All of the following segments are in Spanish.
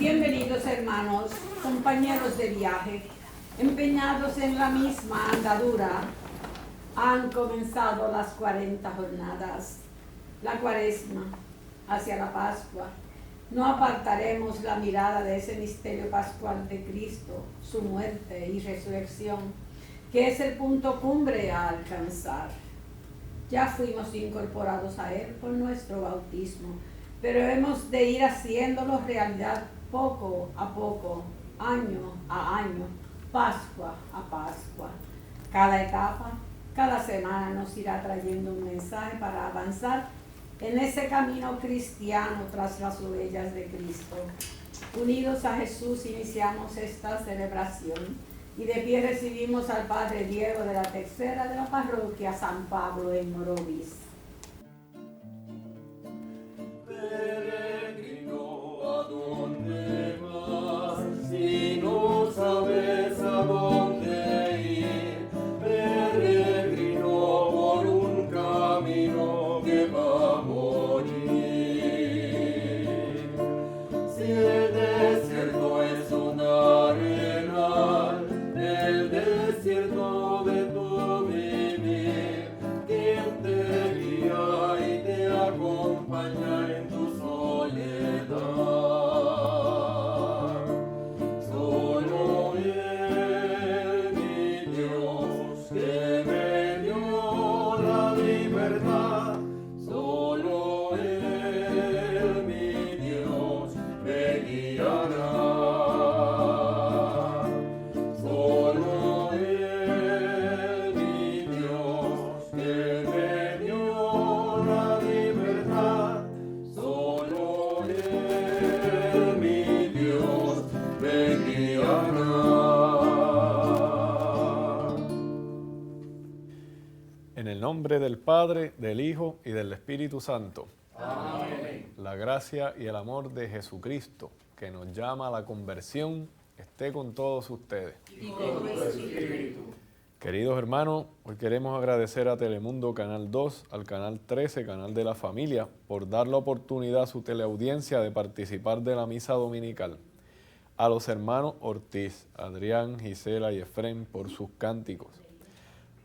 Bienvenidos hermanos, compañeros de viaje, empeñados en la misma andadura. Han comenzado las 40 jornadas, la Cuaresma, hacia la Pascua. No apartaremos la mirada de ese misterio pascual de Cristo, su muerte y resurrección, que es el punto cumbre a alcanzar. Ya fuimos incorporados a Él por nuestro bautismo, pero hemos de ir haciéndolo realidad poco a poco, año a año, Pascua a Pascua. Cada etapa, cada semana nos irá trayendo un mensaje para avanzar en ese camino cristiano tras las huellas de Cristo. Unidos a Jesús iniciamos esta celebración y de pie recibimos al Padre Diego de la Tercera de la Parroquia San Pablo en Morovis. Peregrino, ¿a dónde vas? Si no sabes a dónde ir, peregrino por un camino que va a morir. Si el desierto es un arenal, el desierto de tu vivir, quien te guía y te acompaña en tu soledad. Solo Él, mi Dios, que me dio la libertad. Solo Él, mi Dios, me guiará. Solo Él, mi Dios, que me dio la libertad. Solo Él, mi Dios, me guiará. En el nombre del Padre, del Hijo y del Espíritu Santo. Amén. La gracia y el amor de Jesucristo, que nos llama a la conversión, esté con todos ustedes. Y con tu espíritu. Queridos hermanos, hoy queremos agradecer a Telemundo Canal 2, al Canal 13, Canal de la Familia, por dar la oportunidad a su teleaudiencia de participar de la misa dominical. A los hermanos Ortiz, Adrián, Gisela y Efrén por sus cánticos.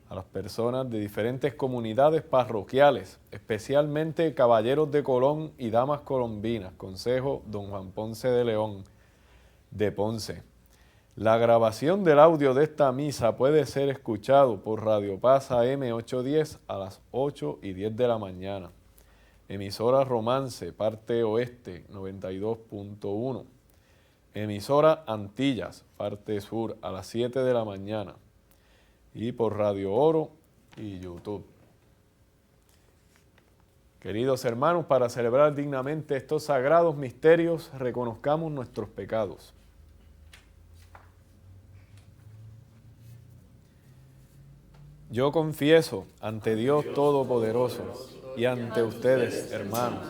A las personas de diferentes comunidades parroquiales, especialmente Caballeros de Colón y Damas Colombinas, Consejo Don Juan Ponce de León, de Ponce. La grabación del audio de esta misa puede ser escuchado por Radio Paz AM 810 a las 8:10 de la mañana. Emisora Romance, parte oeste, 92.1. Emisora Antillas, parte sur, a las 7 de la mañana. Y por Radio Oro y YouTube. Queridos hermanos, para celebrar dignamente estos sagrados misterios, reconozcamos nuestros pecados. Yo confieso ante Dios Todopoderoso y ante ustedes, hermanos,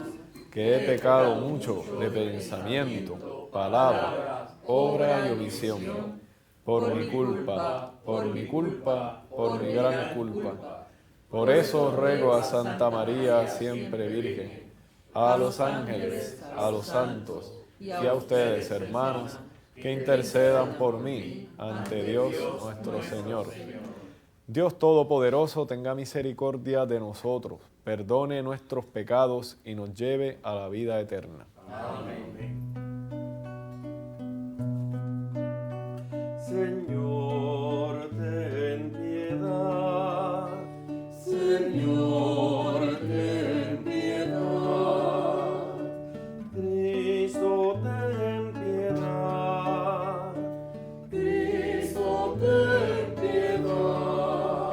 que he pecado mucho de pensamiento, palabra, obra y omisión. Por mi culpa, por mi culpa, por mi gran culpa. Por eso ruego a Santa María, siempre Virgen, a los ángeles, a los santos y a ustedes, hermanos, que intercedan por mí ante Dios nuestro Señor. Dios Todopoderoso tenga misericordia de nosotros, perdone nuestros pecados y nos lleve a la vida eterna. Amén. Señor, ten piedad. Señor, ten piedad. Cristo, ten piedad. Cristo, ten piedad.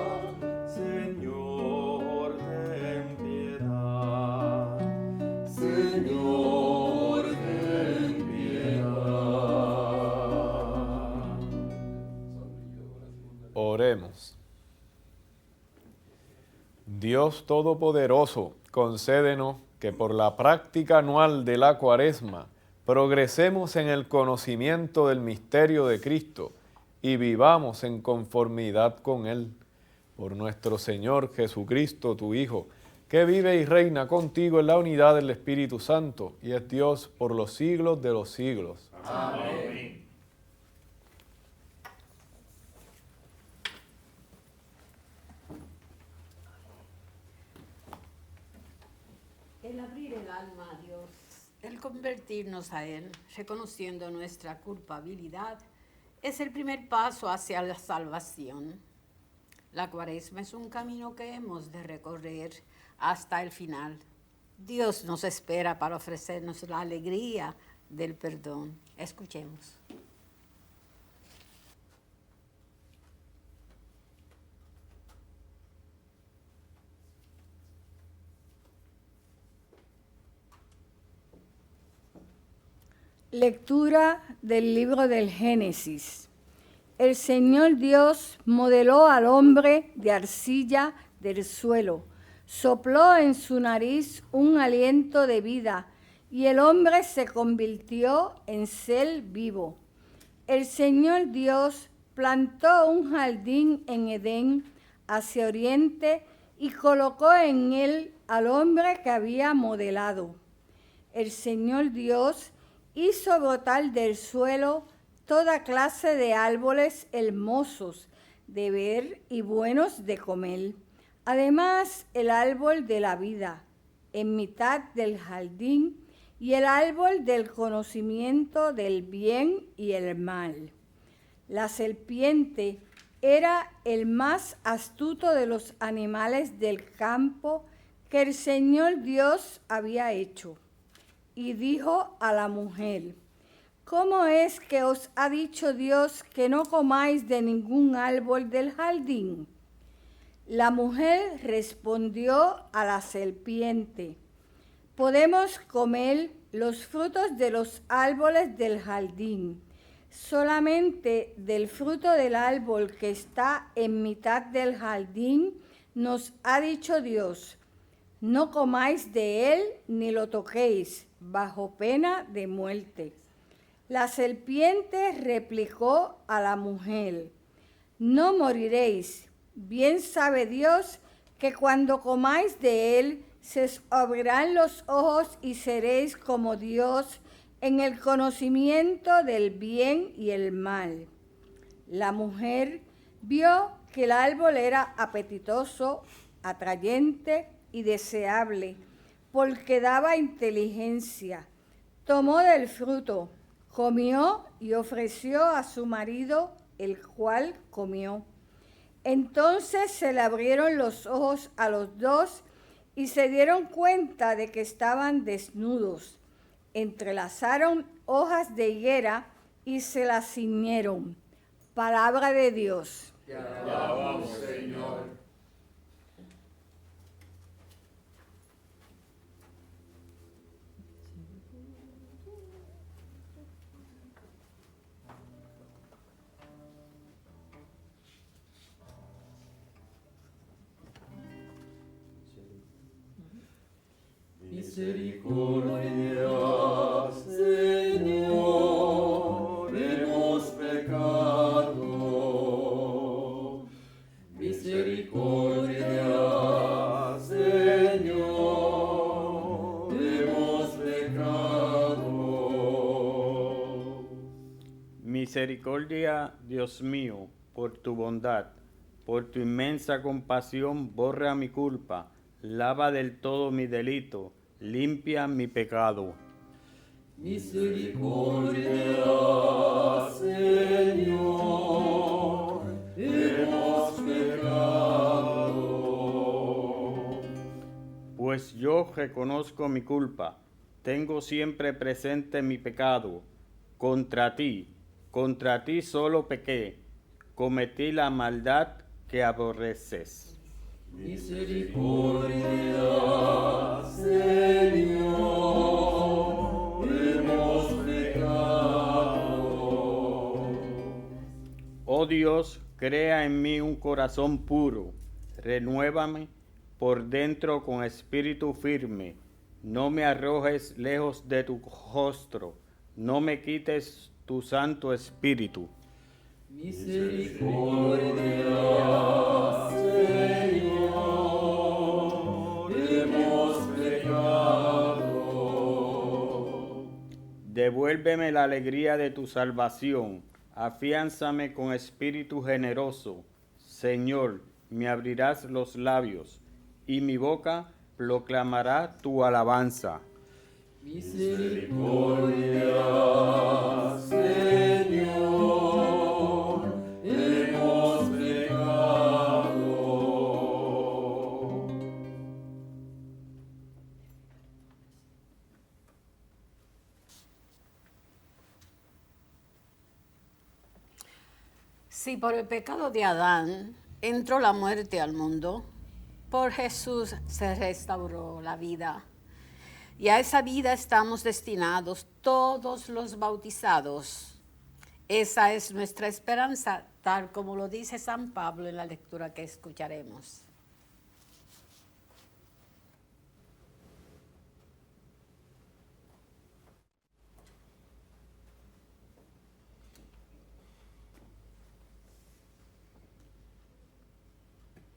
Señor, ten piedad. Señor, ten piedad. Oremos. Dios Todopoderoso, concédenos que por la práctica anual de la Cuaresma progresemos en el conocimiento del misterio de Cristo y vivamos en conformidad con Él. Por nuestro Señor Jesucristo, tu Hijo, que vive y reina contigo en la unidad del Espíritu Santo y es Dios por los siglos de los siglos. Amén. El abrir el alma a Dios, el convertirnos a Él, reconociendo nuestra culpabilidad, es el primer paso hacia la salvación. La Cuaresma es un camino que hemos de recorrer hasta el final. Dios nos espera para ofrecernos la alegría del perdón. Escuchemos. Lectura del libro del Génesis. El Señor Dios modeló al hombre de arcilla del suelo, sopló en su nariz un aliento de vida y el hombre se convirtió en ser vivo. El Señor Dios plantó un jardín en Edén hacia oriente y colocó en él al hombre que había modelado. El Señor Dios hizo brotar del suelo toda clase de árboles hermosos de ver y buenos de comer. Además, el árbol de la vida en mitad del jardín y el árbol del conocimiento del bien y el mal. La serpiente era el más astuto de los animales del campo que el Señor Dios había hecho. Y dijo a la mujer: ¿Cómo es que os ha dicho Dios que no comáis de ningún árbol del jardín? La mujer respondió a la serpiente: podemos comer los frutos de los árboles del jardín, solamente del fruto del árbol que está en mitad del jardín nos ha dicho Dios: no comáis de él ni lo toquéis, bajo pena de muerte. La serpiente replicó a la mujer: no moriréis. Bien sabe Dios que cuando comáis de él se os abrirán los ojos y seréis como Dios en el conocimiento del bien y el mal. La mujer vio que el árbol era apetitoso, atrayente y deseable, porque daba inteligencia. Tomó del fruto, comió y ofreció a su marido, el cual comió. Entonces se le abrieron los ojos a los dos y se dieron cuenta de que estaban desnudos. Entrelazaron hojas de higuera y se las ciñeron. Palabra de Dios. Te alabamos, Señor. Misericordia, Señor, hemos pecado. Misericordia, Señor, hemos pecado. Misericordia, Dios mío, por tu bondad, por tu inmensa compasión, borra mi culpa, lava del todo mi delito, limpia mi pecado. Misericordia, Señor, hemos pecado. Pues yo reconozco mi culpa, tengo siempre presente mi pecado. Contra ti solo pequé, cometí la maldad que aborreces. Misericordia, Señor, hemos pecado. Oh Dios, crea en mí un corazón puro, renuévame por dentro con espíritu firme. No me arrojes lejos de tu rostro, no me quites tu santo espíritu. Misericordia, Señor, hemos pecado. Devuélveme la alegría de tu salvación. Afiánzame con espíritu generoso. Señor, me abrirás los labios, y mi boca proclamará tu alabanza. Misericordia, Señor, hemos pecado. Si por el pecado de Adán entró la muerte al mundo, por Jesús se restauró la vida. Y a esa vida estamos destinados todos los bautizados. Esa es nuestra esperanza, tal como lo dice San Pablo en la lectura que escucharemos.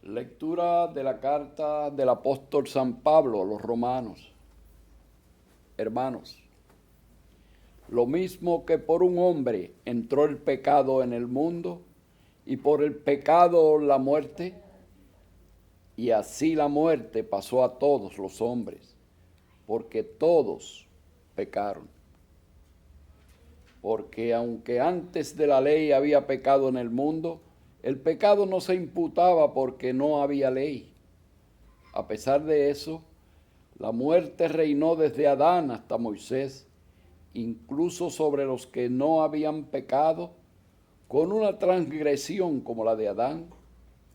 Lectura de la carta del apóstol San Pablo a los romanos. Hermanos, lo mismo que por un hombre entró el pecado en el mundo, y por el pecado la muerte, y así la muerte pasó a todos los hombres, porque todos pecaron. Porque aunque antes de la ley había pecado en el mundo, el pecado no se imputaba porque no había ley. A pesar de eso, la muerte reinó desde Adán hasta Moisés, incluso sobre los que no habían pecado, con una transgresión como la de Adán,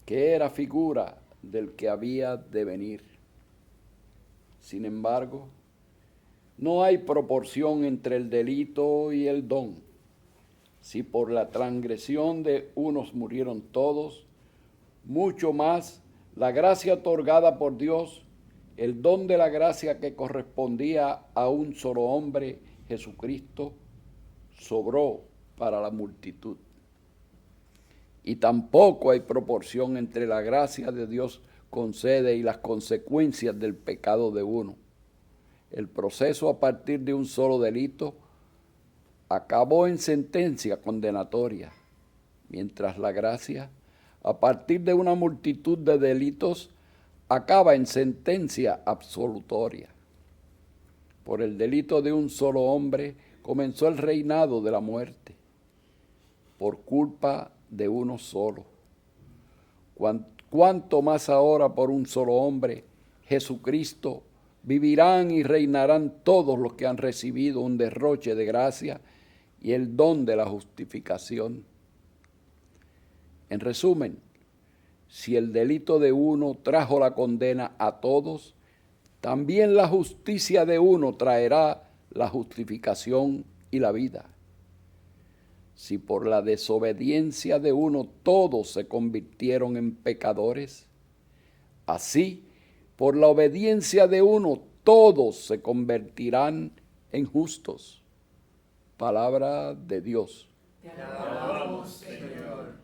que era figura del que había de venir. Sin embargo, no hay proporción entre el delito y el don. Si por la transgresión de unos murieron todos, mucho más la gracia otorgada por Dios, el don de la gracia que correspondía a un solo hombre, Jesucristo, sobró para la multitud. Y tampoco hay proporción entre la gracia de Dios concede y las consecuencias del pecado de uno. El proceso a partir de un solo delito acabó en sentencia condenatoria, mientras la gracia, a partir de una multitud de delitos, acaba en sentencia absolutoria. Por el delito de un solo hombre comenzó el reinado de la muerte, por culpa de uno solo. Cuanto más ahora por un solo hombre, Jesucristo, vivirán y reinarán todos los que han recibido un derroche de gracia y el don de la justificación. En resumen, si el delito de uno trajo la condena a todos, también la justicia de uno traerá la justificación y la vida. Si por la desobediencia de uno todos se convirtieron en pecadores, así por la obediencia de uno todos se convertirán en justos. Palabra de Dios. Te alabamos, Señor.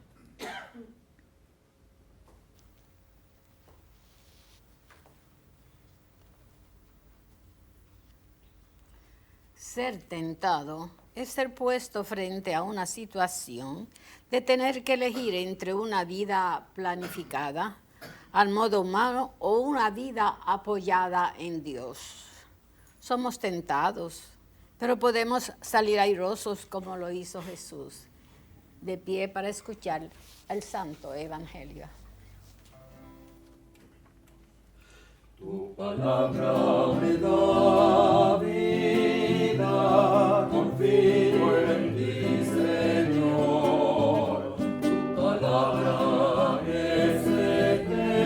Ser tentado es ser puesto frente a una situación de tener que elegir entre una vida planificada al modo humano o una vida apoyada en Dios. Somos tentados, pero podemos salir airosos como lo hizo Jesús. De pie para escuchar el Santo Evangelio. Tu palabra me da vida, confío en ti, Señor. Tu palabra es eterna,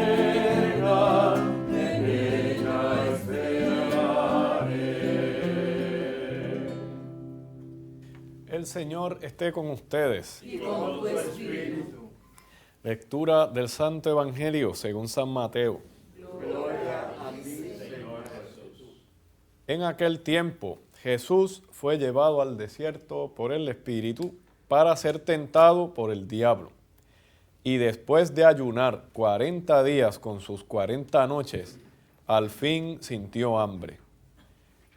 en ella esperaré. El Señor esté con ustedes. Y con tu espíritu. Lectura del Santo Evangelio según San Mateo. En aquel tiempo, Jesús fue llevado al desierto por el Espíritu para ser tentado por el diablo. Y después de ayunar 40 días con sus 40 noches, al fin sintió hambre.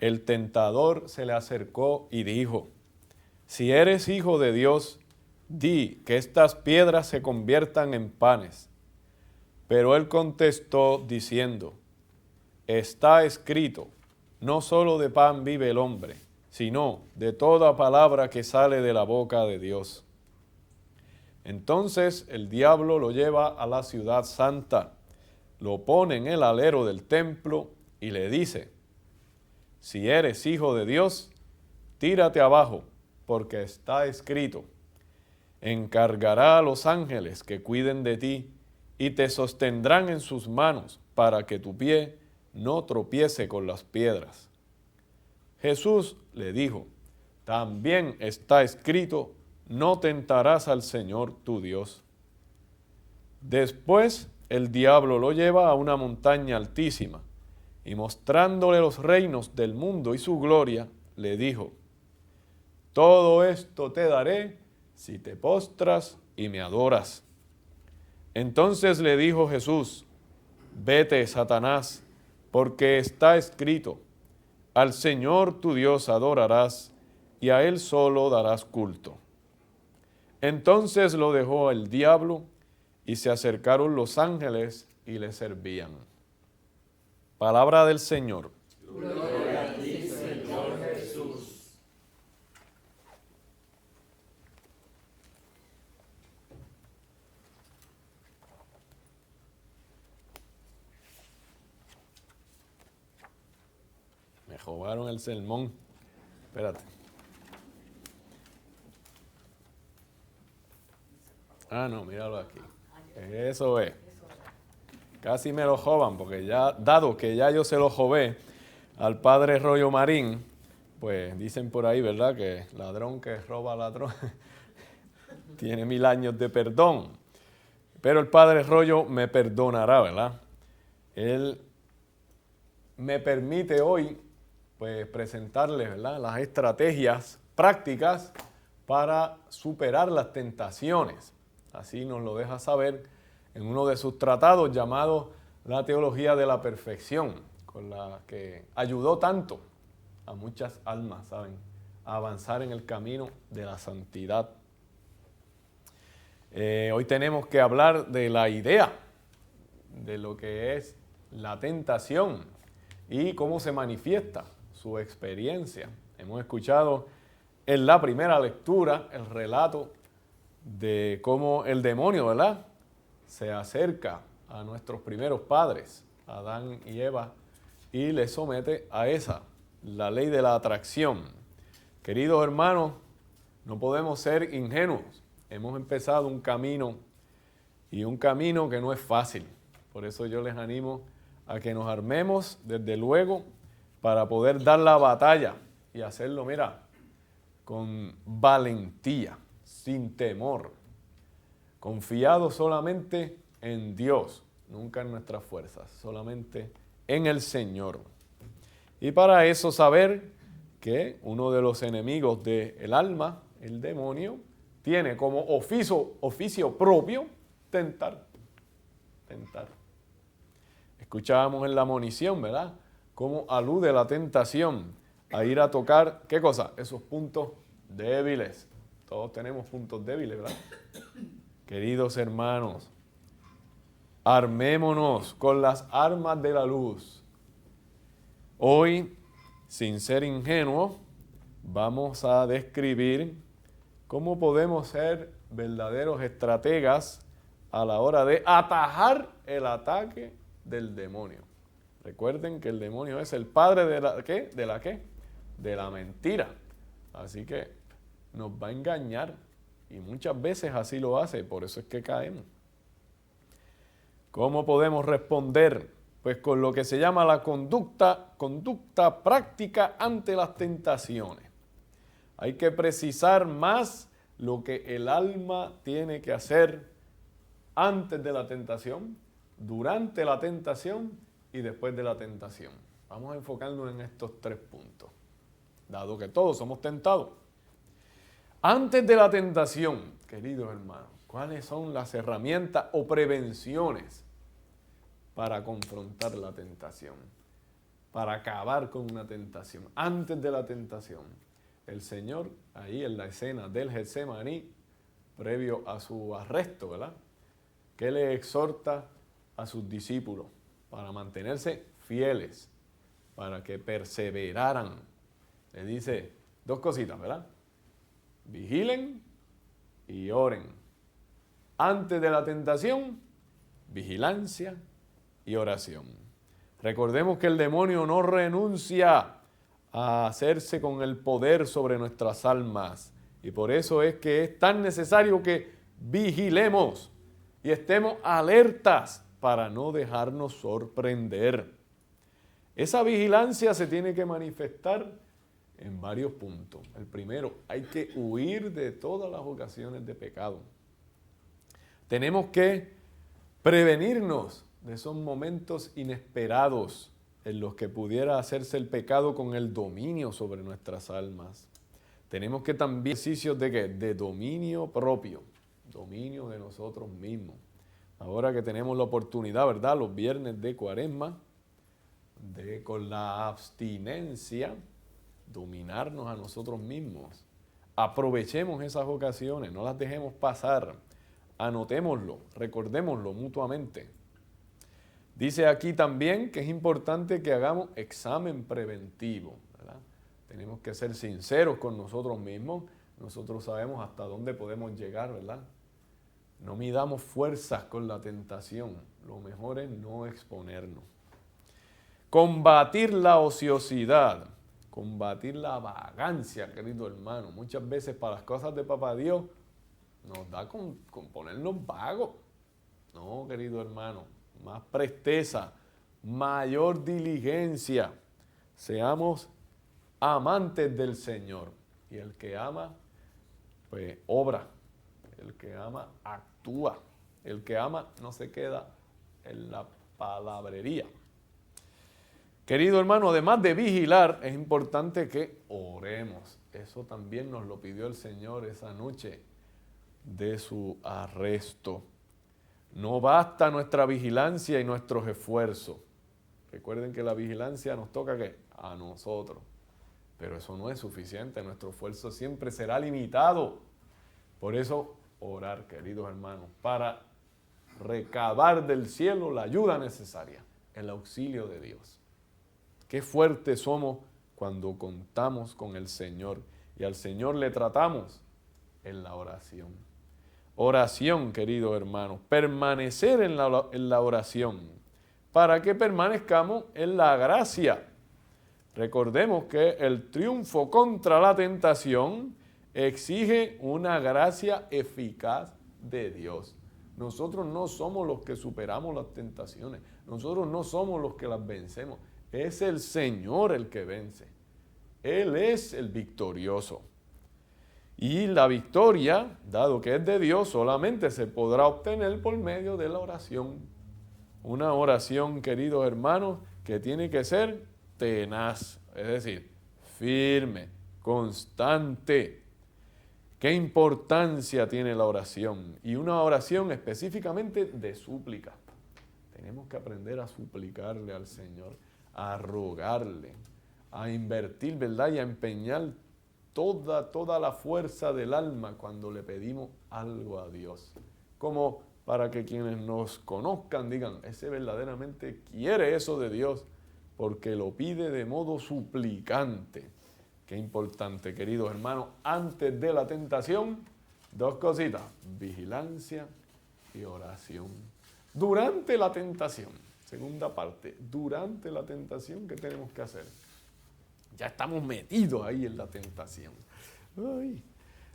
el tentador se le acercó y dijo: si eres hijo de Dios, di que estas piedras se conviertan en panes. Pero él contestó diciendo: está escrito, no solo de pan vive el hombre, sino de toda palabra que sale de la boca de Dios. Entonces el diablo lo lleva a la ciudad santa, lo pone en el alero del templo y le dice: si eres hijo de Dios, tírate abajo, porque está escrito: encargará a los ángeles que cuiden de ti y te sostendrán en sus manos para que tu pie no tropiece con las piedras. Jesús le dijo: también está escrito, no tentarás al Señor tu Dios. Después el diablo lo lleva a una montaña altísima y mostrándole los reinos del mundo y su gloria, le dijo: todo esto te daré si te postras y me adoras. Entonces le dijo Jesús: vete, Satanás, porque está escrito, al Señor tu Dios adorarás y a Él solo darás culto. Entonces lo dejó el diablo y se acercaron los ángeles y le servían. Palabra del Señor. Gloria a ti, Señor Jesús. Me robaron el sermón. Espérate. Ah, no, míralo aquí. Eso es. Casi me lo joban, porque ya, dado que ya yo se lo jobé al padre Rollo Marín, pues dicen por ahí, ¿verdad?, que ladrón que roba ladrón tiene 1000 años de perdón. Pero el padre Rollo me perdonará, ¿verdad? Él me permite hoy, pues, presentarles, ¿verdad?, las estrategias prácticas para superar las tentaciones. Así nos lo deja saber en uno de sus tratados llamado La Teología de la Perfección, con la que ayudó tanto a muchas almas, ¿saben?, a avanzar en el camino de la santidad. Hoy tenemos que hablar de la idea de lo que es la tentación y cómo se manifiesta su experiencia. Hemos escuchado en la primera lectura el relato de cómo el demonio, ¿verdad?, se acerca a nuestros primeros padres, Adán y Eva, y les somete a esa, la ley de la atracción. Queridos hermanos, no podemos ser ingenuos. Hemos empezado un camino, y un camino que no es fácil. Por eso yo les animo a que nos armemos, desde luego, para poder dar la batalla y hacerlo, mira, con valentía, sin temor, confiado solamente en Dios, nunca en nuestras fuerzas, solamente en el Señor. Y para eso saber que uno de los enemigos del alma, el demonio, tiene como oficio propio tentar. Escuchábamos en la monición, ¿verdad?, cómo alude la tentación a ir a tocar, ¿qué cosa? Esos puntos débiles. Todos tenemos puntos débiles, ¿verdad? Queridos hermanos, armémonos con las armas de la luz. Hoy, sin ser ingenuos, vamos a describir cómo podemos ser verdaderos estrategas a la hora de atajar el ataque del demonio. Recuerden que el demonio es el padre de la ¿qué? ¿De la qué? De la mentira. Así que nos va a engañar y muchas veces así lo hace, por eso es que caemos. ¿Cómo podemos responder? Pues con lo que se llama la conducta práctica ante las tentaciones. Hay que precisar más lo que el alma tiene que hacer antes de la tentación, durante la tentación y después de la tentación. Vamos a enfocarnos en estos 3 puntos, dado que todos somos tentados. Antes de la tentación, queridos hermanos, ¿cuáles son las herramientas o prevenciones para confrontar la tentación? para acabar con una tentación. Antes de la tentación, el Señor, ahí en la escena del Getsemaní, previo a su arresto, ¿verdad?, que le exhorta a sus discípulos para mantenerse fieles, para que perseveraran. Le dice dos cositas, ¿verdad? Vigilen y oren. Antes de la tentación, vigilancia y oración. Recordemos que el demonio no renuncia a hacerse con el poder sobre nuestras almas. Y por eso es que es tan necesario que vigilemos y estemos alertas para no dejarnos sorprender. Esa vigilancia se tiene que manifestar en varios puntos. El primero, hay que huir de todas las ocasiones de pecado. Tenemos que prevenirnos de esos momentos inesperados en los que pudiera hacerse el pecado con el dominio sobre nuestras almas. Tenemos que también ejercicios de ¿qué? De dominio propio, dominio de nosotros mismos. Ahora que tenemos la oportunidad, ¿verdad?, los viernes de Cuaresma, de con la abstinencia, dominarnos a nosotros mismos. Aprovechemos esas ocasiones, no las dejemos pasar. Anotémoslo, recordémoslo mutuamente. Dice aquí también que es importante que hagamos examen preventivo, ¿verdad? Tenemos que ser sinceros con nosotros mismos. Nosotros sabemos hasta dónde podemos llegar, ¿verdad? No midamos fuerzas con la tentación. Lo mejor es no exponernos. Combatir la ociosidad, combatir la vagancia, querido hermano. Muchas veces para las cosas de Papá Dios nos da con ponernos vagos. No, querido hermano, más presteza, mayor diligencia. Seamos amantes del Señor. Y el que ama, pues obra. El que ama, actúa. El que ama no se queda en la palabrería. Querido hermano, además de vigilar, es importante que oremos. Eso también nos lo pidió el Señor esa noche de su arresto. No basta nuestra vigilancia y nuestros esfuerzos. Recuerden que la vigilancia nos toca ¿qué? A nosotros. Pero eso no es suficiente. Nuestro esfuerzo siempre será limitado. Por eso, orar, queridos hermanos, para recabar del cielo la ayuda necesaria, el auxilio de Dios. Qué fuertes somos cuando contamos con el Señor y al Señor le tratamos en la oración. Oración, queridos hermanos, permanecer en la oración para que permanezcamos en la gracia. Recordemos que el triunfo contra la tentación exige una gracia eficaz de Dios. Nosotros no somos los que superamos las tentaciones, nosotros no somos los que las vencemos. Es el Señor el que vence. Él es el victorioso. Y la victoria, dado que es de Dios, solamente se podrá obtener por medio de la oración. Una oración, queridos hermanos, que tiene que ser tenaz, es decir, firme, constante. ¿Qué importancia tiene la oración? Y una oración específicamente de súplica. Tenemos que aprender a suplicarle al Señor, a rogarle, a invertir, ¿verdad? Y a empeñar toda la fuerza del alma cuando le pedimos algo a Dios. Como para que quienes nos conozcan digan, ese verdaderamente quiere eso de Dios, porque lo pide de modo suplicante. Qué importante, queridos hermanos, antes de la tentación, dos cositas, vigilancia y oración. Durante la tentación, segunda parte, durante la tentación, ¿qué tenemos que hacer? Ya estamos metidos ahí en la tentación. Ay.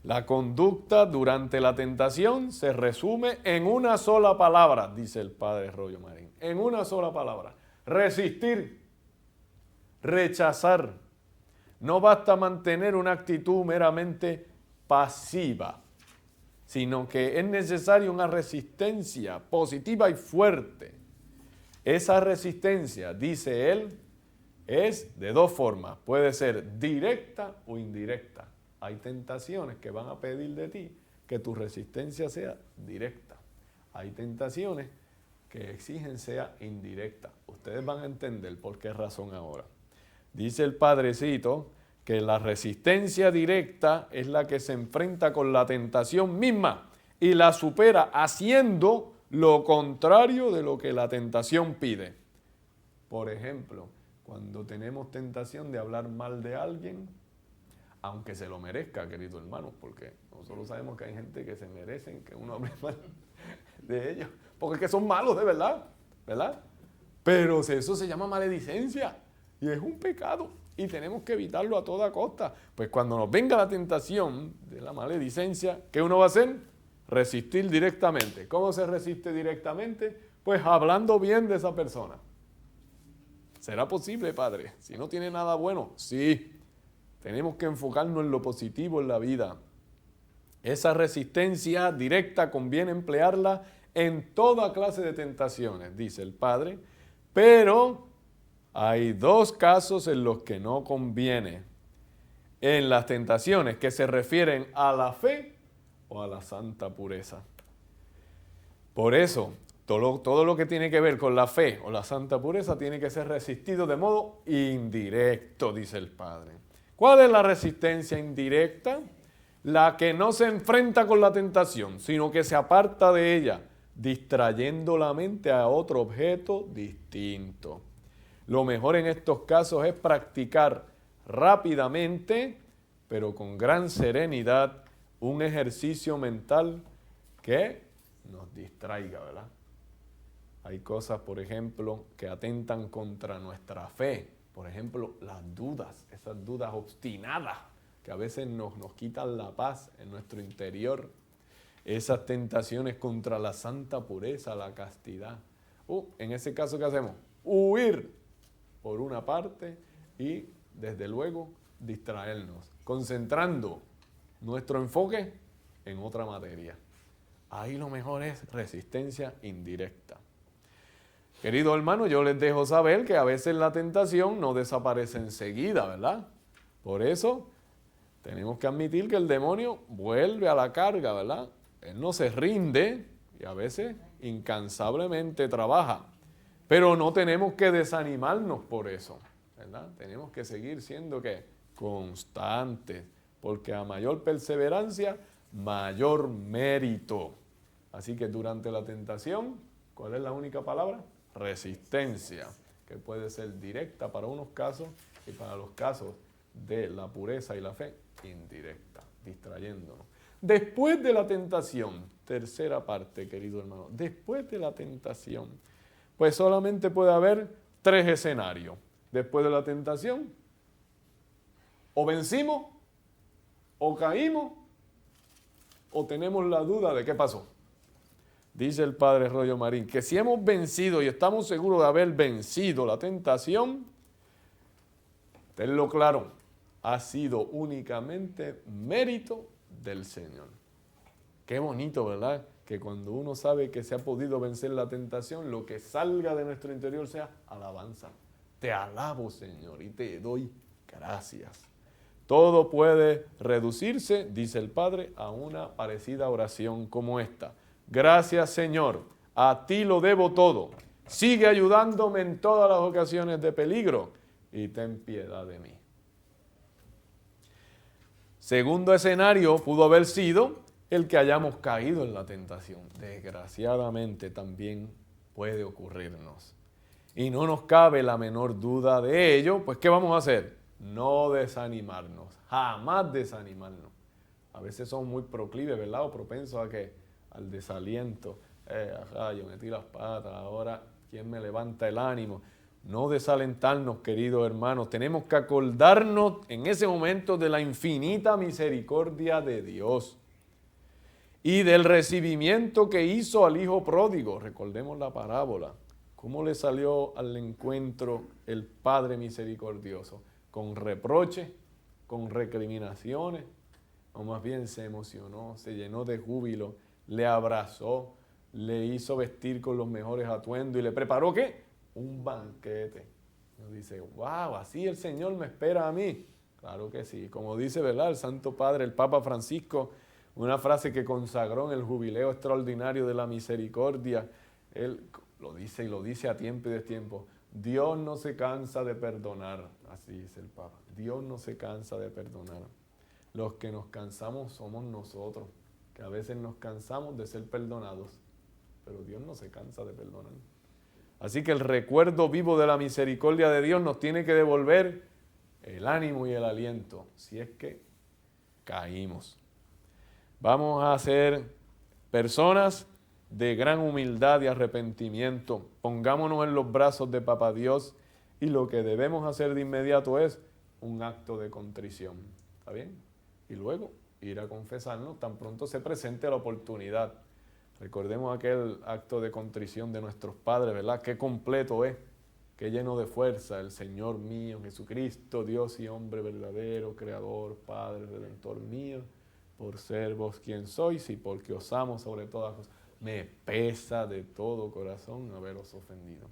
La conducta durante la tentación se resume en una sola palabra, dice el padre Rollo Marín. En una sola palabra. Resistir. Rechazar. No basta mantener una actitud meramente pasiva, sino que es necesaria una resistencia positiva y fuerte. Esa resistencia, dice él, es de dos formas. Puede ser directa o indirecta. Hay tentaciones que van a pedir de ti que tu resistencia sea directa. Hay tentaciones que exigen sea indirecta. Ustedes van a entender por qué razón ahora. Dice el Padrecito que la resistencia directa es la que se enfrenta con la tentación misma y la supera haciendo lo contrario de lo que la tentación pide. Por ejemplo, cuando tenemos tentación de hablar mal de alguien, aunque se lo merezca, queridos hermanos, porque nosotros sabemos que hay gente que se merecen que uno hable mal de ellos, porque es que son malos de verdad, ¿verdad? Pero eso se llama maledicencia y es un pecado y tenemos que evitarlo a toda costa. Pues cuando nos venga la tentación de la maledicencia, ¿qué uno va a hacer? Resistir directamente. ¿Cómo se resiste directamente? Pues hablando bien de esa persona. ¿Será posible, Padre? Si no tiene nada bueno, sí. Tenemos que enfocarnos en lo positivo en la vida. Esa resistencia directa conviene emplearla en toda clase de tentaciones, dice el Padre, pero hay dos casos en los que no conviene. En las tentaciones que se refieren a la fe o a la santa pureza. Por eso, todo lo que tiene que ver con la fe o la santa pureza tiene que ser resistido de modo indirecto, dice el Padre. ¿Cuál es la resistencia indirecta? La que no se enfrenta con la tentación, sino que se aparta de ella, distrayendo la mente a otro objeto distinto. Lo mejor en estos casos es practicar rápidamente, pero con gran serenidad, un ejercicio mental que nos distraiga, ¿verdad? Hay cosas, por ejemplo, que atentan contra nuestra fe. Por ejemplo, las dudas, esas dudas obstinadas que a veces nos quitan la paz en nuestro interior. Esas tentaciones contra la santa pureza, la castidad. En ese caso, ¿qué hacemos? Huir por una parte y, desde luego, distraernos, concentrando nuestro enfoque en otra materia. Ahí lo mejor es resistencia indirecta. Queridos hermanos, yo les dejo saber que a veces la tentación no desaparece enseguida, ¿verdad? Por eso tenemos que admitir que el demonio vuelve a la carga, ¿verdad? Él no se rinde y a veces incansablemente trabaja. Pero no tenemos que desanimarnos por eso, ¿verdad? Tenemos que seguir siendo, ¿qué? Constantes, porque a mayor perseverancia, mayor mérito. Así que durante la tentación, ¿cuál es la única palabra? Resistencia, que puede ser directa para unos casos y para los casos de la pureza y la fe, indirecta, distrayéndonos. Después de la tentación, tercera parte, querido hermano, después de la tentación, pues solamente puede haber tres escenarios. Después de la tentación, o vencimos, o caímos, o tenemos la duda de qué pasó. Dice el Padre Rollo Marín, que si hemos vencido y estamos seguros de haber vencido la tentación, tenlo claro, ha sido únicamente mérito del Señor. Qué bonito, ¿verdad? Que cuando uno sabe que se ha podido vencer la tentación, lo que salga de nuestro interior sea alabanza. Te alabo, Señor, y te doy gracias. Todo puede reducirse, dice el Padre, a una parecida oración como esta. Gracias, Señor, a ti lo debo todo. Sigue ayudándome en todas las ocasiones de peligro y ten piedad de mí. Segundo escenario pudo haber sido el que hayamos caído en la tentación. Desgraciadamente también puede ocurrirnos. Y no nos cabe la menor duda de ello, pues ¿qué vamos a hacer? No desanimarnos, jamás desanimarnos. A veces somos muy proclives, ¿verdad? O propensos a que al desaliento. Yo metí las patas, ahora ¿quién me levanta el ánimo? No desalentarnos, queridos hermanos. Tenemos que acordarnos en ese momento de la infinita misericordia de Dios y del recibimiento que hizo al hijo pródigo. Recordemos la parábola. ¿Cómo le salió al encuentro el Padre misericordioso? Con reproches, con recriminaciones, o más bien se emocionó, se llenó de júbilo, le abrazó, le hizo vestir con los mejores atuendos y le preparó ¿qué? Un banquete. Uno dice, wow, así el Señor me espera a mí. Claro que sí, como dice, ¿verdad? El Santo Padre, el Papa Francisco, una frase que consagró en el jubileo extraordinario de la misericordia. Él lo dice y lo dice a tiempo y destiempo. Dios no se cansa de perdonar, así dice el Papa. Dios no se cansa de perdonar. Los que nos cansamos somos nosotros, que a veces nos cansamos de ser perdonados, pero Dios no se cansa de perdonar. Así que el recuerdo vivo de la misericordia de Dios nos tiene que devolver el ánimo y el aliento, si es que caímos. Vamos a ser personas de gran humildad y arrepentimiento. Pongámonos en los brazos de Papá Dios y lo que debemos hacer de inmediato es un acto de contrición. ¿Está bien? Y luego ir a confesarnos tan pronto se presente la oportunidad. Recordemos aquel acto de contrición de nuestros padres, ¿verdad? Qué completo es, qué lleno de fuerza el Señor mío, Jesucristo, Dios y hombre verdadero, Creador, Padre, Redentor mío, por ser vos quien sois y porque os amo sobre todas cosas. Me pesa de todo corazón haberos ofendido.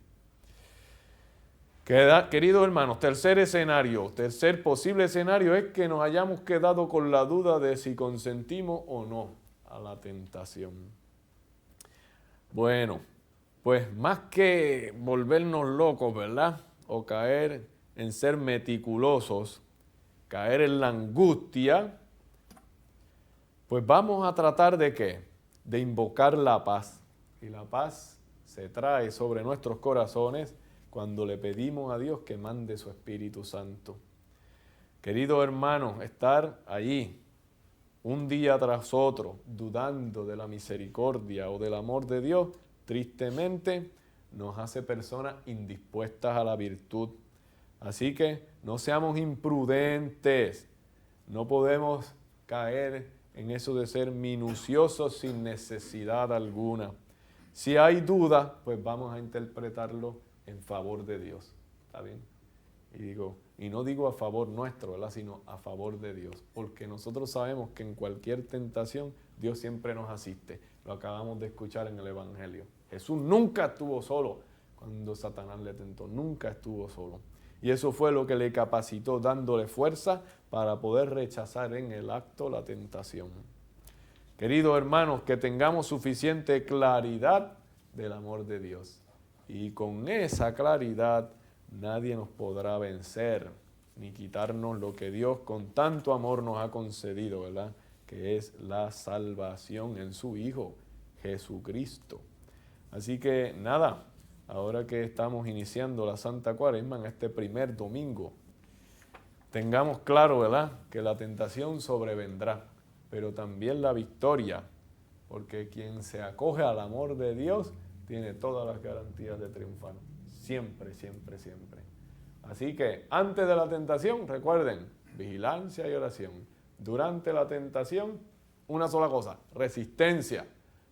Queridos hermanos, tercer posible escenario es que nos hayamos quedado con la duda de si consentimos o no a la tentación. Bueno, pues más que volvernos locos, ¿verdad? O caer en ser meticulosos, caer en la angustia, pues vamos a tratar de ¿qué? De invocar la paz. Y la paz se trae sobre nuestros corazones cuando le pedimos a Dios que mande su Espíritu Santo. Queridos hermanos, estar allí un día tras otro dudando de la misericordia o del amor de Dios, tristemente nos hace personas indispuestas a la virtud. Así que no seamos imprudentes, no podemos caer en eso de ser minuciosos sin necesidad alguna. Si hay duda, pues vamos a interpretarlo en favor de Dios. ¿Está bien? Y no digo a favor nuestro, ¿verdad? Sino a favor de Dios. Porque nosotros sabemos que en cualquier tentación Dios siempre nos asiste. Lo acabamos de escuchar en el Evangelio. Jesús nunca estuvo solo cuando Satanás le tentó. Nunca estuvo solo. Y eso fue lo que le capacitó, dándole fuerza para poder rechazar en el acto la tentación. Queridos hermanos, que tengamos suficiente claridad del amor de Dios. Y con esa claridad nadie nos podrá vencer ni quitarnos lo que Dios con tanto amor nos ha concedido, ¿verdad? Que es la salvación en su Hijo, Jesucristo. Así que nada, ahora que estamos iniciando la Santa Cuaresma en este primer domingo, tengamos claro, ¿verdad?, que la tentación sobrevendrá, pero también la victoria, porque quien se acoge al amor de Dios tiene todas las garantías de triunfar. Siempre, siempre, siempre. Así que antes de la tentación, recuerden, vigilancia y oración. Durante la tentación, una sola cosa, resistencia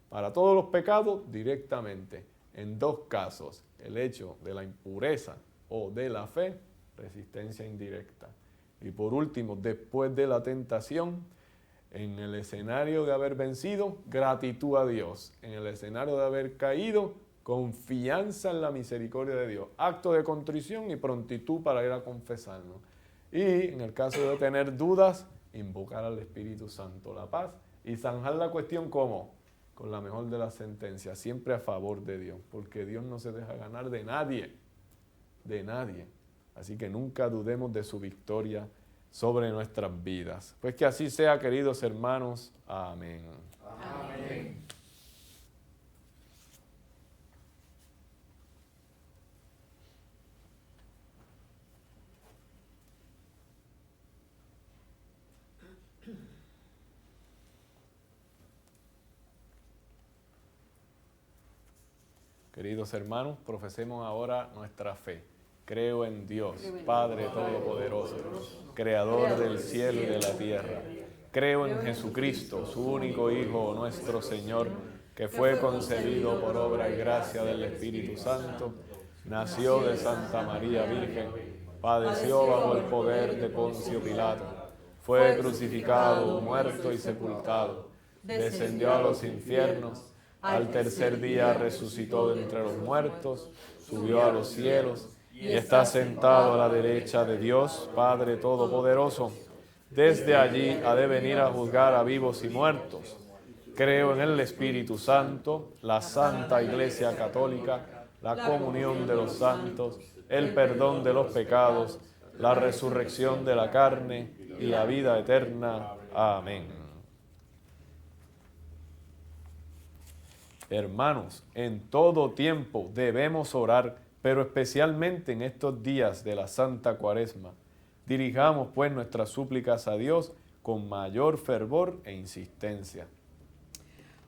para todos los pecados directamente. En dos casos, el hecho de la impureza o de la fe, resistencia indirecta. Y por último, después de la tentación, en el escenario de haber vencido, gratitud a Dios. En el escenario de haber caído, confianza en la misericordia de Dios. Acto de contrición y prontitud para ir a confesarnos. Y en el caso de tener dudas, invocar al Espíritu Santo, la paz. Y zanjar la cuestión ¿cómo? Con la mejor de las sentencias, siempre a favor de Dios. Porque Dios no se deja ganar de nadie. De nadie. Así que nunca dudemos de su victoria sobre nuestras vidas. Pues que así sea, queridos hermanos. Amén. Amén. Queridos hermanos, profesemos ahora nuestra fe. Creo en Dios, Padre Todopoderoso, Creador del cielo y de la tierra. Creo en Jesucristo, su único Hijo, nuestro Señor, que fue concebido por obra y gracia del Espíritu Santo, nació de Santa María Virgen, padeció bajo el poder de Poncio Pilato, fue crucificado, muerto y sepultado, descendió a los infiernos, al tercer día resucitó de entre los muertos, subió a los cielos y está sentado a la derecha de Dios, Padre Todopoderoso. Desde allí ha de venir a juzgar a vivos y muertos. Creo en el Espíritu Santo, la Santa Iglesia Católica, la comunión de los santos, el perdón de los pecados, la resurrección de la carne y la vida eterna. Amén. Hermanos, en todo tiempo debemos orar, pero especialmente en estos días de la Santa Cuaresma. Dirijamos pues nuestras súplicas a Dios con mayor fervor e insistencia.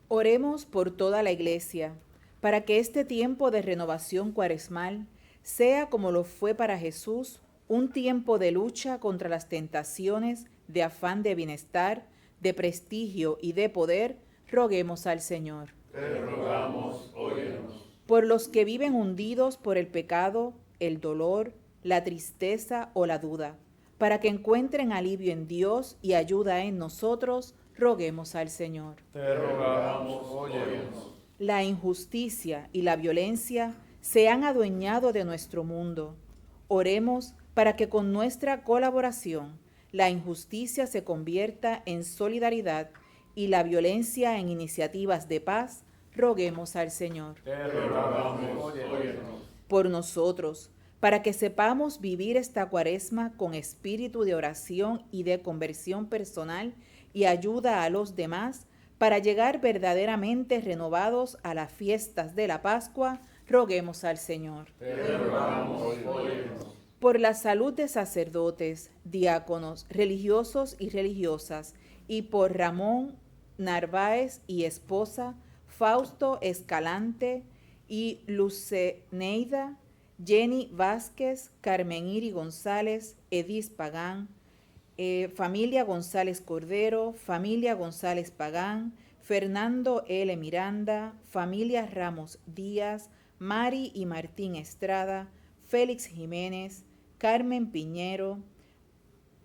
Oremos por toda la Iglesia, para que este tiempo de renovación cuaresmal sea como lo fue para Jesús, un tiempo de lucha contra las tentaciones, de afán de bienestar, de prestigio y de poder. Roguemos al Señor. Te rogamos, óyenos. Por los que viven hundidos por el pecado, el dolor, la tristeza o la duda, para que encuentren alivio en Dios y ayuda en nosotros, roguemos al Señor. Te rogamos, óyenos. La injusticia y la violencia se han adueñado de nuestro mundo. Oremos para que con nuestra colaboración la injusticia se convierta en solidaridad y la violencia en iniciativas de paz. Roguemos al Señor. Te rogamos, óyenos. Por nosotros, para que sepamos vivir esta Cuaresma con espíritu de oración y de conversión personal y ayuda a los demás, para llegar verdaderamente renovados a las fiestas de la Pascua, roguemos al Señor. Te rogamos, óyenos. Por la salud de sacerdotes, diáconos, religiosos y religiosas, y por Ramón Narváez y esposa, Fausto Escalante y Luceneida, Jenny Vázquez, Carmen Iri González, Edith Pagán, familia González Cordero, familia González Pagán, Fernando L. Miranda, familia Ramos Díaz, Mari y Martín Estrada, Félix Jiménez, Carmen Piñero,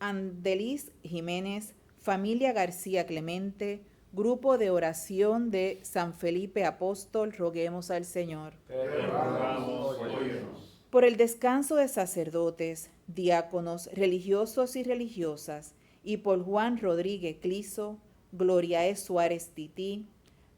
Andeliz Jiménez, familia García Clemente, Grupo de Oración de San Felipe Apóstol, roguemos al Señor. Te rogamos, óyenos. Por el descanso de sacerdotes, diáconos, religiosos y religiosas, y por Juan Rodríguez Cliso, Gloria E. Suárez Tití,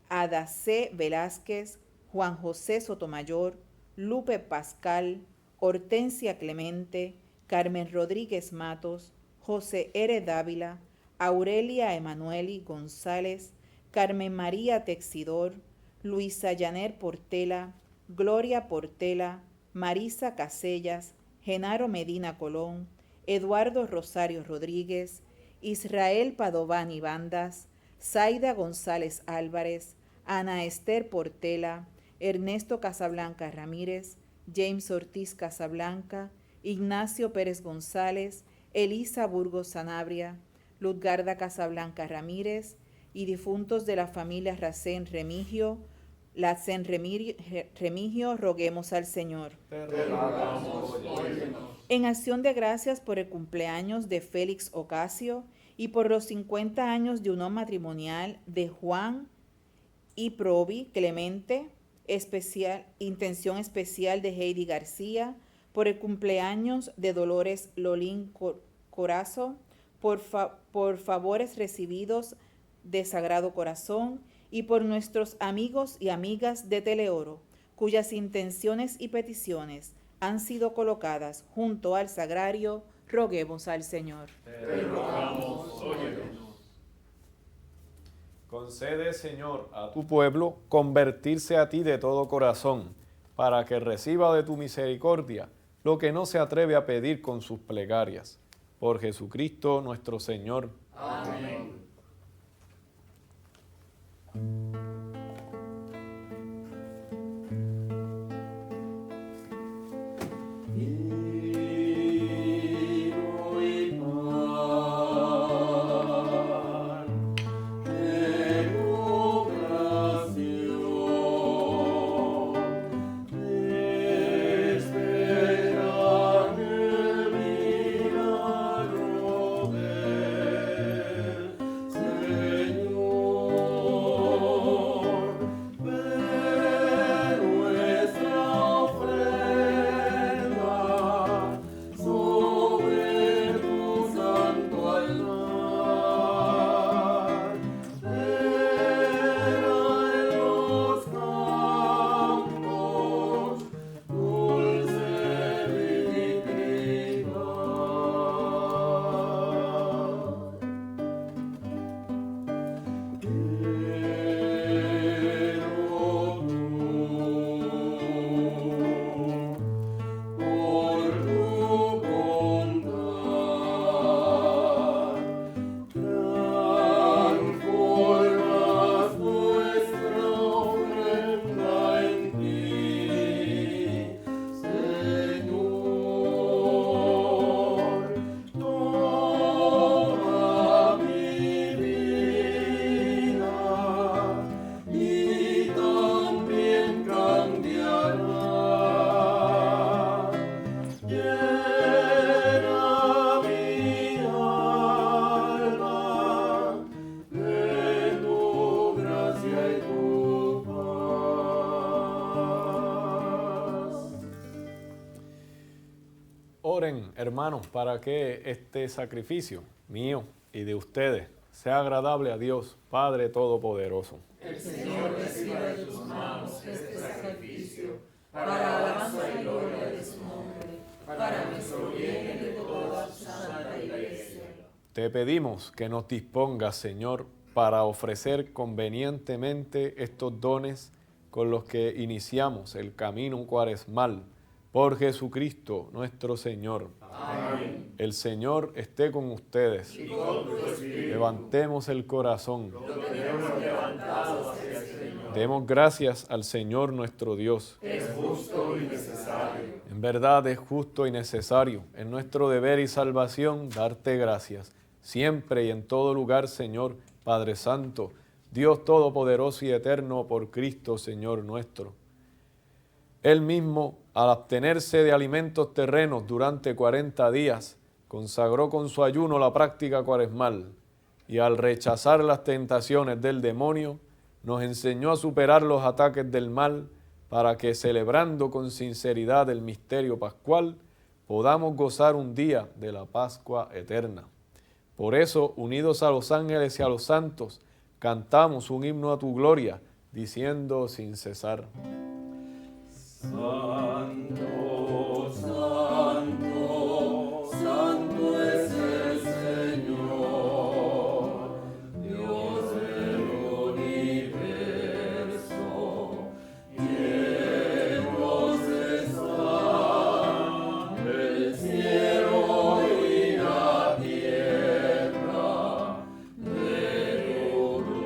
Ada C. Velázquez, Juan José Sotomayor, Lupe Pascal, Hortensia Clemente, Carmen Rodríguez Matos, José R. Dávila, Aurelia Emanueli González, Carmen María Texidor, Luisa Yaner Portela, Gloria Portela, Marisa Casellas, Genaro Medina Colón, Eduardo Rosario Rodríguez, Israel Padovani Bandas, Zaida González Álvarez, Ana Esther Portela, Ernesto Casablanca Ramírez, James Ortiz Casablanca, Ignacio Pérez González, Elisa Burgos Sanabria, Luzgarda Casablanca Ramírez y difuntos de la familia Racén Remigio, Lacén Remigio, roguemos al Señor. Te rogamos, óyenos. En acción de gracias por el cumpleaños de Félix Ocasio y por los 50 años de unión matrimonial de Juan y Provi Clemente, intención especial de Heidi García, por el cumpleaños de Dolores Lolín Corazo, por favores recibidos de Sagrado Corazón y por nuestros amigos y amigas de Teleoro, cuyas intenciones y peticiones han sido colocadas junto al sagrario, roguemos al Señor. Te rogamos, óyenos. Concede, Señor, a tu pueblo convertirse a ti de todo corazón, para que reciba de tu misericordia lo que no se atreve a pedir con sus plegarias. Por Jesucristo nuestro Señor. Amén. hermanos, para que este sacrificio mío y de ustedes sea agradable a Dios, Padre Todopoderoso. El Señor reciba de tus manos este sacrificio para alabanza y gloria de su nombre, para nuestro bien y de toda su santa iglesia. Te pedimos que nos dispongas, Señor, para ofrecer convenientemente estos dones con los que iniciamos el camino cuaresmal, por Jesucristo nuestro Señor. Amén. El Señor esté con ustedes. Y con tu espíritu. Levantemos el corazón. Lo tenemos levantado hacia el Señor. Demos gracias al Señor nuestro Dios. Es justo y necesario. En verdad es justo y necesario, en nuestro deber y salvación, darte gracias. Siempre y en todo lugar, Señor, Padre Santo, Dios Todopoderoso y Eterno, por Cristo, Señor nuestro. Él mismo, al abstenerse de alimentos terrenos durante 40 días, consagró con su ayuno la práctica cuaresmal y al rechazar las tentaciones del demonio, nos enseñó a superar los ataques del mal para que, celebrando con sinceridad el misterio pascual, podamos gozar un día de la Pascua eterna. Por eso, unidos a los ángeles y a los santos, cantamos un himno a tu gloria, diciendo sin cesar: Santo, santo, santo es el Señor, Dios del universo. Llenos está el cielo y la tierra de tu gloria.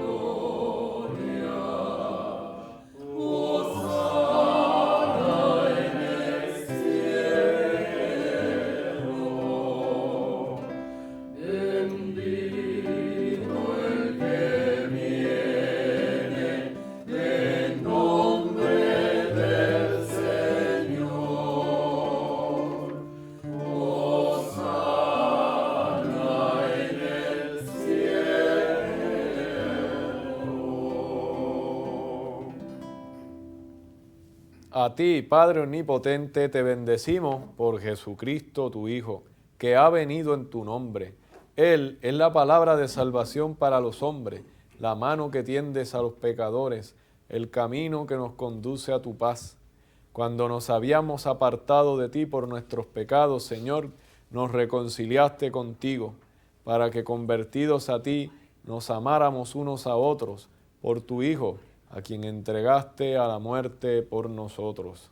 A ti, Padre Omnipotente, te bendecimos por Jesucristo, tu Hijo, que ha venido en tu nombre. Él es la palabra de salvación para los hombres, la mano que tiendes a los pecadores, el camino que nos conduce a tu paz. Cuando nos habíamos apartado de ti por nuestros pecados, Señor, nos reconciliaste contigo, para que convertidos a ti nos amáramos unos a otros por tu Hijo, a quien entregaste a la muerte por nosotros.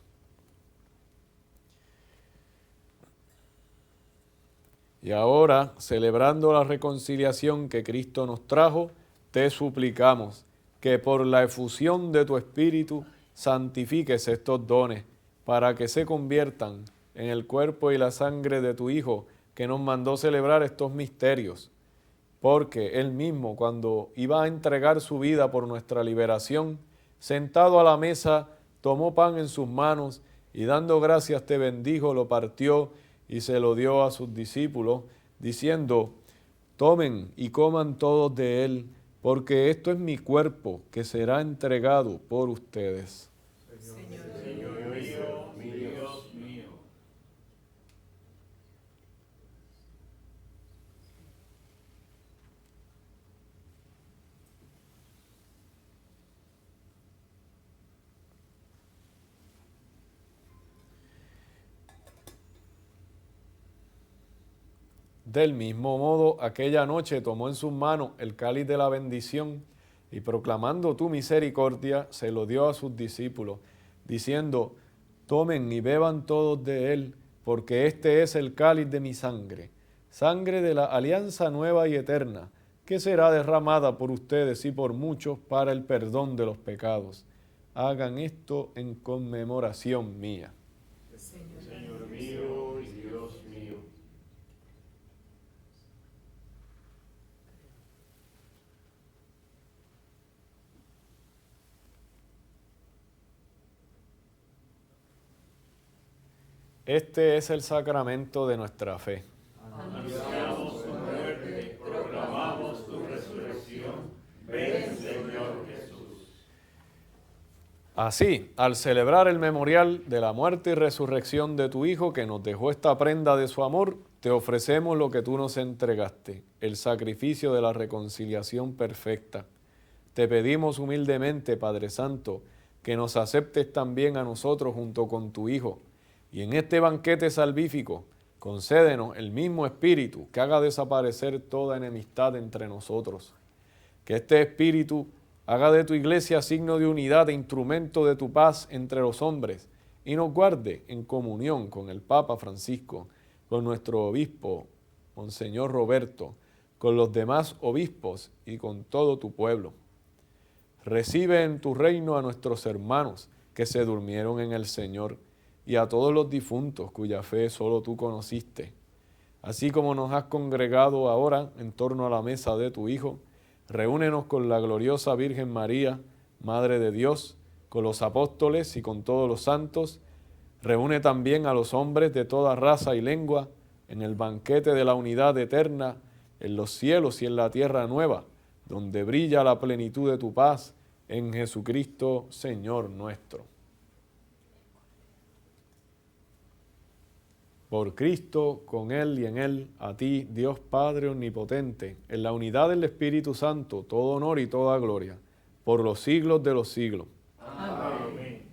Y ahora, celebrando la reconciliación que Cristo nos trajo, te suplicamos que por la efusión de tu Espíritu santifiques estos dones, para que se conviertan en el cuerpo y la sangre de tu Hijo, que nos mandó celebrar estos misterios. Porque Él mismo, cuando iba a entregar su vida por nuestra liberación, sentado a la mesa, tomó pan en sus manos y dando gracias te bendijo, lo partió y se lo dio a sus discípulos, diciendo: tomen y coman todos de él, porque esto es mi cuerpo que será entregado por ustedes. Señor mío, mi Dios mío. Del mismo modo, aquella noche tomó en sus manos el cáliz de la bendición y proclamando tu misericordia, se lo dio a sus discípulos, diciendo: tomen y beban todos de él, porque este es el cáliz de mi sangre, sangre de la alianza nueva y eterna, que será derramada por ustedes y por muchos para el perdón de los pecados. Hagan esto en conmemoración mía. Señor mío y Dios mío. Este es el sacramento de nuestra fe. Anunciamos tu muerte, proclamamos tu resurrección. Ven, Señor Jesús. Así, al celebrar el memorial de la muerte y resurrección de tu Hijo, que nos dejó esta prenda de su amor, te ofrecemos lo que tú nos entregaste, el sacrificio de la reconciliación perfecta. Te pedimos humildemente, Padre Santo, que nos aceptes también a nosotros junto con tu Hijo, y en este banquete salvífico, concédenos el mismo Espíritu que haga desaparecer toda enemistad entre nosotros. Que este Espíritu haga de tu iglesia signo de unidad e instrumento de tu paz entre los hombres y nos guarde en comunión con el Papa Francisco, con nuestro obispo, Monseñor Roberto, con los demás obispos y con todo tu pueblo. Recibe en tu reino a nuestros hermanos que se durmieron en el Señor y a todos los difuntos cuya fe solo tú conociste. Así como nos has congregado ahora en torno a la mesa de tu Hijo, reúnenos con la gloriosa Virgen María, Madre de Dios, con los apóstoles y con todos los santos. Reúne también a los hombres de toda raza y lengua en el banquete de la unidad eterna, en los cielos y en la tierra nueva, donde brilla la plenitud de tu paz, en Jesucristo, Señor nuestro. Por Cristo, con Él y en Él, a ti, Dios Padre Omnipotente, en la unidad del Espíritu Santo, todo honor y toda gloria, por los siglos de los siglos. Amén.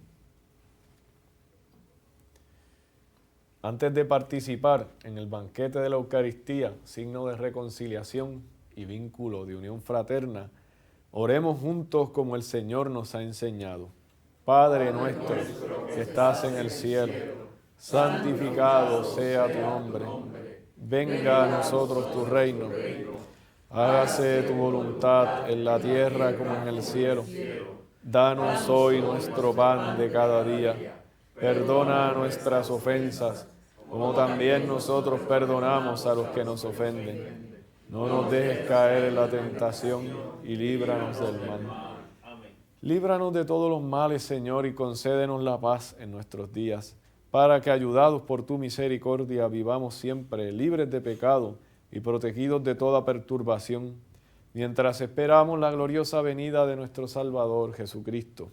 Antes de participar en el banquete de la Eucaristía, signo de reconciliación y vínculo de unión fraterna, oremos juntos como el Señor nos ha enseñado. Padre nuestro, que estás en el cielo, santificado sea tu nombre. Venga a nosotros tu reino. Hágase tu voluntad en la tierra como en el cielo. Danos hoy nuestro pan de cada día. Perdona nuestras ofensas, como también nosotros perdonamos a los que nos ofenden. No nos dejes caer en la tentación y líbranos del mal. Líbranos de todos los males, Señor, y concédenos la paz en nuestros días, para que, ayudados por tu misericordia, vivamos siempre libres de pecado y protegidos de toda perturbación, mientras esperamos la gloriosa venida de nuestro Salvador Jesucristo.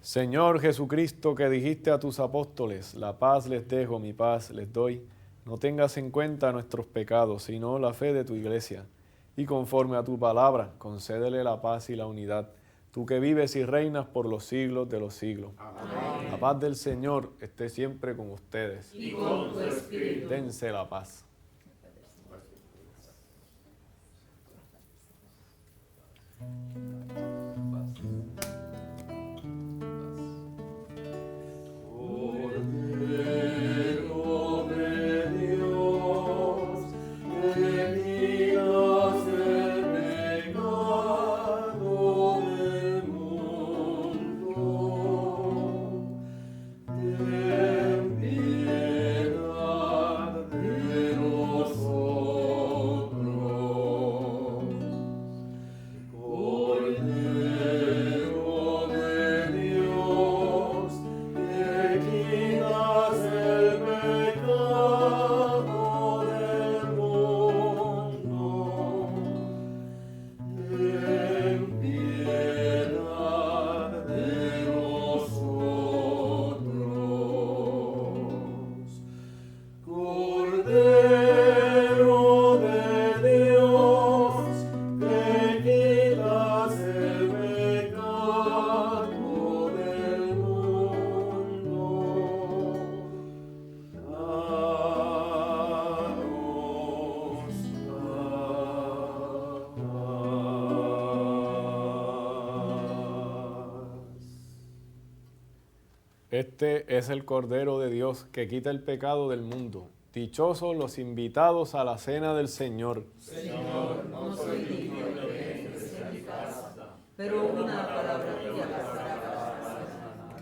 Señor Jesucristo, que dijiste a tus apóstoles, la paz les dejo, mi paz les doy, no tengas en cuenta nuestros pecados, sino la fe de tu iglesia, y conforme a tu palabra, concédele la paz y la unidad, tú que vives y reinas por los siglos de los siglos. Amén. La paz del Señor esté siempre con ustedes. Y con tu espíritu. Dense la paz. Este es el Cordero de Dios que quita el pecado del mundo. Dichosos los invitados a la cena del Señor. Señor, no soy digno de que entres en mi casa, pero una palabra tuya bastará para sanarme.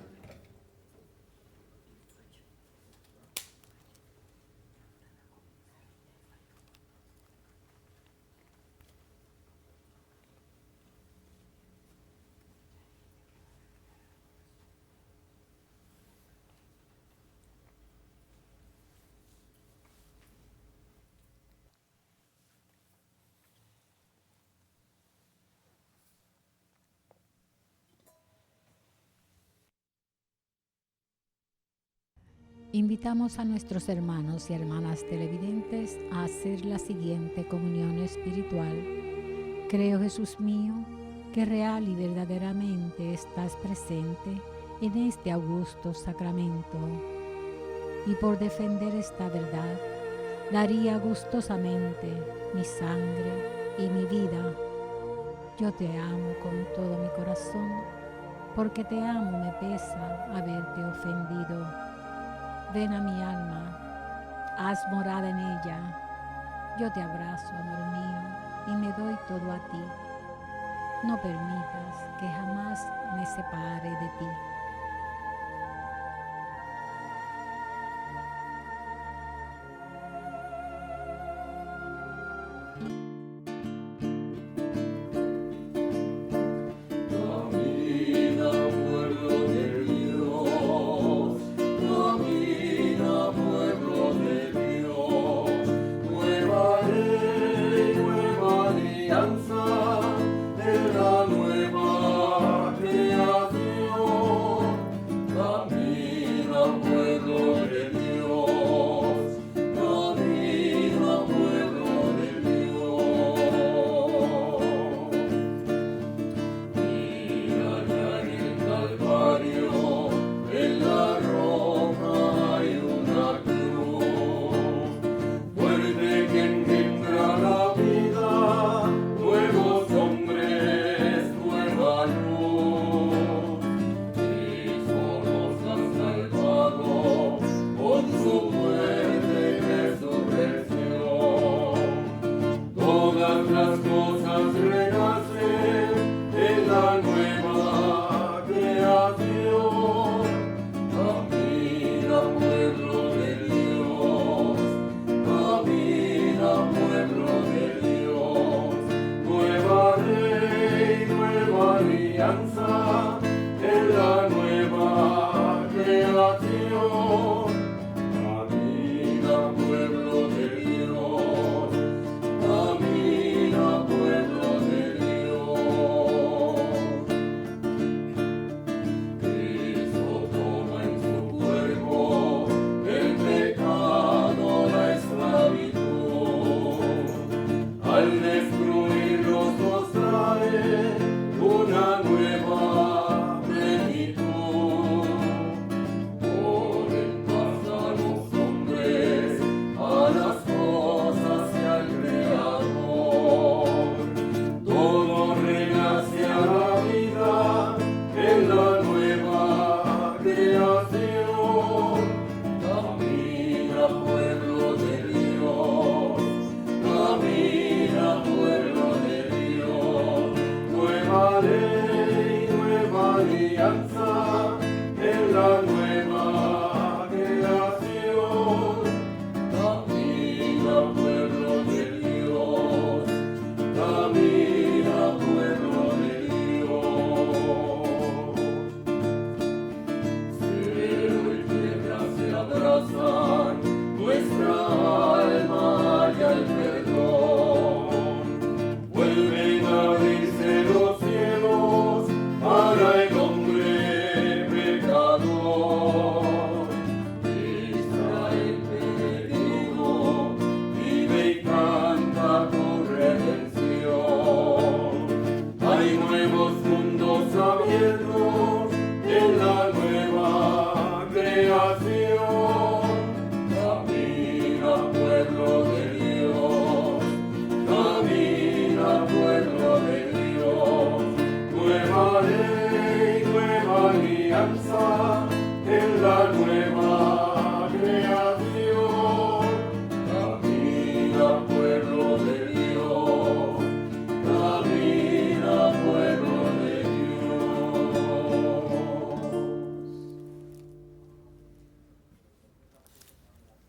Invitamos a nuestros hermanos y hermanas televidentes a hacer la siguiente comunión espiritual. Creo, Jesús mío, que real y verdaderamente estás presente en este augusto sacramento. Y por defender esta verdad, daría gustosamente mi sangre y mi vida. Yo te amo con todo mi corazón, porque te amo me pesa haberte ofendido. Ven a mi alma, haz morada en ella. Yo te abrazo, amor mío, y me doy todo a ti. No permitas que jamás me separe de ti.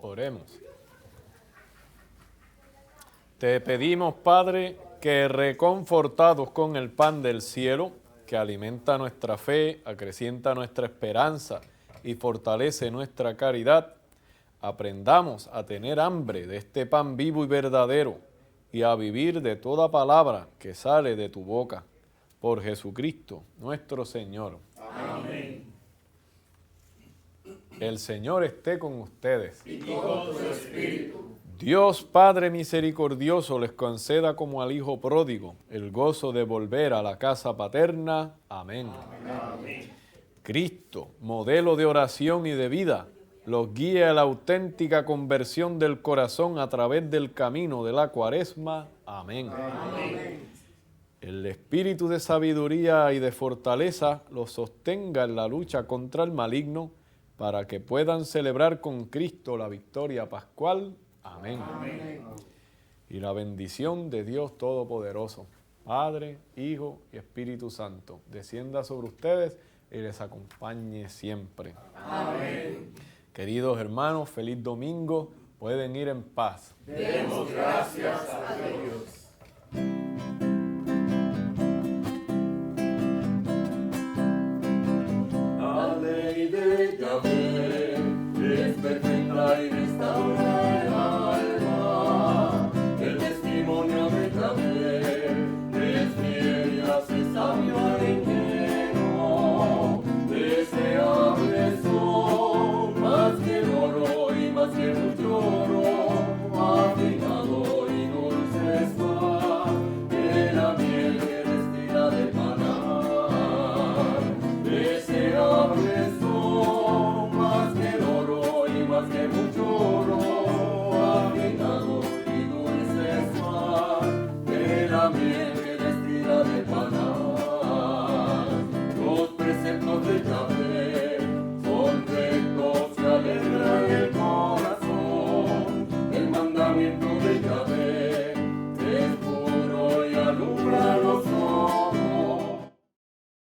Oremos. Te pedimos, Padre, que reconfortados con el pan del cielo, que alimenta nuestra fe, acrecienta nuestra esperanza y fortalece nuestra caridad, aprendamos a tener hambre de este pan vivo y verdadero y a vivir de toda palabra que sale de tu boca. Por Jesucristo, nuestro Señor. Amén. El Señor esté con ustedes. Y con tu espíritu. Dios Padre misericordioso les conceda como al Hijo pródigo el gozo de volver a la casa paterna. Amén. Amén. Cristo, modelo de oración y de vida, los guíe a la auténtica conversión del corazón a través del camino de la Cuaresma. Amén. Amén. El espíritu de sabiduría y de fortaleza los sostenga en la lucha contra el maligno para que puedan celebrar con Cristo la victoria pascual. Amén. Amén. Y la bendición de Dios Todopoderoso, Padre, Hijo y Espíritu Santo, descienda sobre ustedes y les acompañe siempre. Amén. Queridos hermanos, feliz domingo. Pueden ir en paz. Demos gracias a Dios. La ley de Yahvé es perfecta y restaura el alma. El testimonio de Yahvé es fiel y hace sabio al ingenuo. Deseables son más que el oro y más que mucho oro, afinado y dulce es más que la miel que destila del manar. Deseables son más que el oro y más que mucho oro, afinado y dulce es más que la miel que destila del manar. Los preceptos de Yahvé son rectos y alegran el corazón. El mandamiento de Yahvé